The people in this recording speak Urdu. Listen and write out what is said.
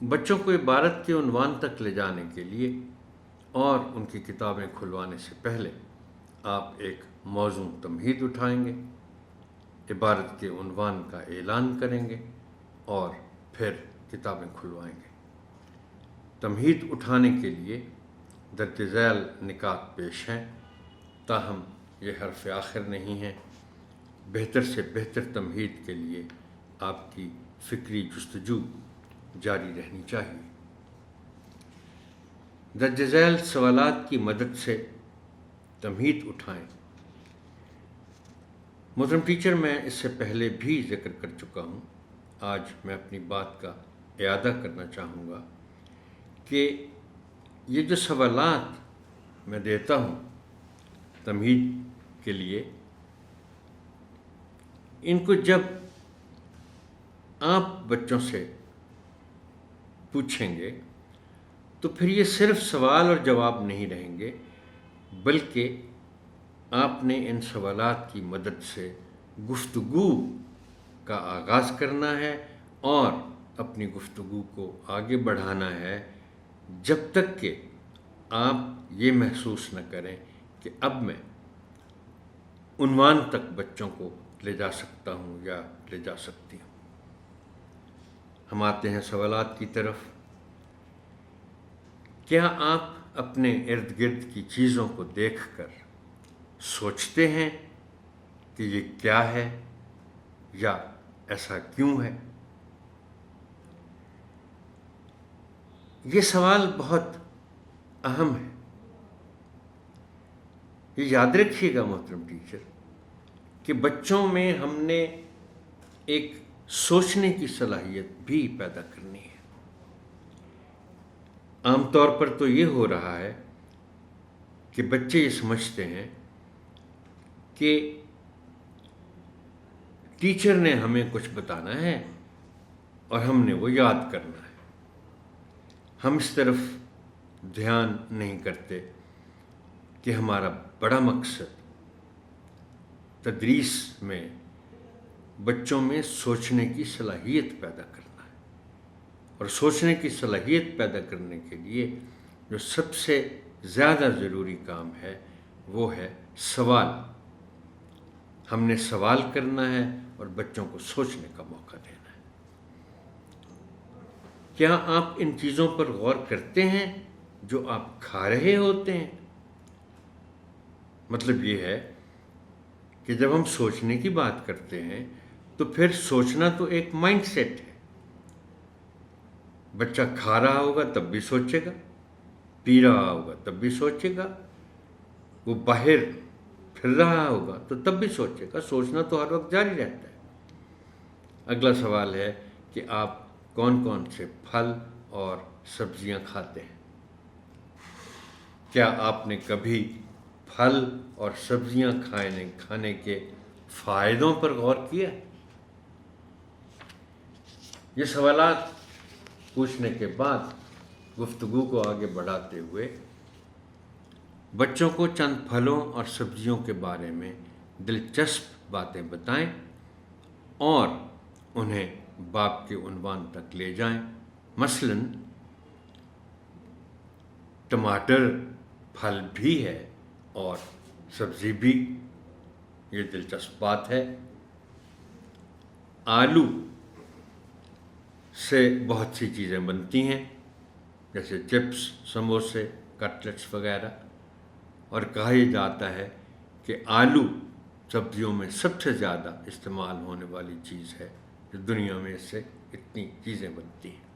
بچوں کو عبارت کے عنوان تک لے جانے کے لیے اور ان کی کتابیں کھلوانے سے پہلے آپ ایک موزوں تمہید اٹھائیں گے، عبارت کے عنوان کا اعلان کریں گے اور پھر کتابیں کھلوائیں گے۔ تمہید اٹھانے کے لیے درج ذیل نکات پیش ہیں، تاہم یہ حرف آخر نہیں ہیں۔ بہتر سے بہتر تمہید کے لیے آپ کی فکری جستجو جاری رہنی چاہیے۔ درج ذیل سوالات کی مدد سے تمہید اٹھائیں۔ محترم ٹیچر، میں اس سے پہلے بھی ذکر کر چکا ہوں، آج میں اپنی بات کا اعادہ کرنا چاہوں گا کہ یہ جو سوالات میں دیتا ہوں تمہید کے لیے، ان کو جب آپ بچوں سے پوچھیں گے تو پھر یہ صرف سوال اور جواب نہیں رہیں گے، بلکہ آپ نے ان سوالات کی مدد سے گفتگو کا آغاز کرنا ہے اور اپنی گفتگو کو آگے بڑھانا ہے، جب تک کہ آپ یہ محسوس نہ کریں کہ اب میں عنوان تک بچوں کو لے جا سکتا ہوں یا لے جا سکتی ہوں۔ ہم آتے ہیں سوالات کی طرف۔ کیا آپ اپنے ارد گرد کی چیزوں کو دیکھ کر سوچتے ہیں کہ یہ کیا ہے یا ایسا کیوں ہے؟ یہ سوال بہت اہم ہے۔ یہ یاد رکھیے گا محترم ٹیچر کہ بچوں میں ہم نے ایک سوچنے کی صلاحیت بھی پیدا کرنی ہے۔ عام طور پر تو یہ ہو رہا ہے کہ بچے یہ سمجھتے ہیں کہ ٹیچر نے ہمیں کچھ بتانا ہے اور ہم نے وہ یاد کرنا ہے۔ ہم اس طرف دھیان نہیں کرتے کہ ہمارا بڑا مقصد تدریس میں بچوں میں سوچنے کی صلاحیت پیدا کرنا ہے، اور سوچنے کی صلاحیت پیدا کرنے کے لیے جو سب سے زیادہ ضروری کام ہے وہ ہے سوال۔ ہم نے سوال کرنا ہے اور بچوں کو سوچنے کا موقع دینا ہے۔ کیا آپ ان چیزوں پر غور کرتے ہیں جو آپ کھا رہے ہوتے ہیں؟ مطلب یہ ہے کہ جب ہم سوچنے کی بات کرتے ہیں تو پھر سوچنا تو ایک مائنڈ سیٹ ہے۔ بچہ کھا رہا ہوگا تب بھی سوچے گا، پی رہا ہوگا تب بھی سوچے گا، وہ باہر پھر رہا ہوگا تو تب بھی سوچے گا۔ سوچنا تو ہر وقت جاری رہتا ہے۔ اگلا سوال ہے کہ آپ کون کون سے پھل اور سبزیاں کھاتے ہیں؟ کیا آپ نے کبھی پھل اور سبزیاں کھانے کے فائدوں پر غور کیا؟ یہ سوالات پوچھنے کے بعد گفتگو کو آگے بڑھاتے ہوئے بچوں کو چند پھلوں اور سبزیوں کے بارے میں دلچسپ باتیں بتائیں اور انہیں باب کے عنوان تک لے جائیں۔ مثلاً ٹماٹر پھل بھی ہے اور سبزی بھی، یہ دلچسپ بات ہے۔ آلو سے بہت سی چیزیں بنتی ہیں، جیسے چپس، سموسے، کٹلیٹس وغیرہ، اور کہا یہ جاتا ہے کہ آلو سبزیوں میں سب سے زیادہ استعمال ہونے والی چیز ہے، جو دنیا میں اس سے اتنی چیزیں بنتی ہیں۔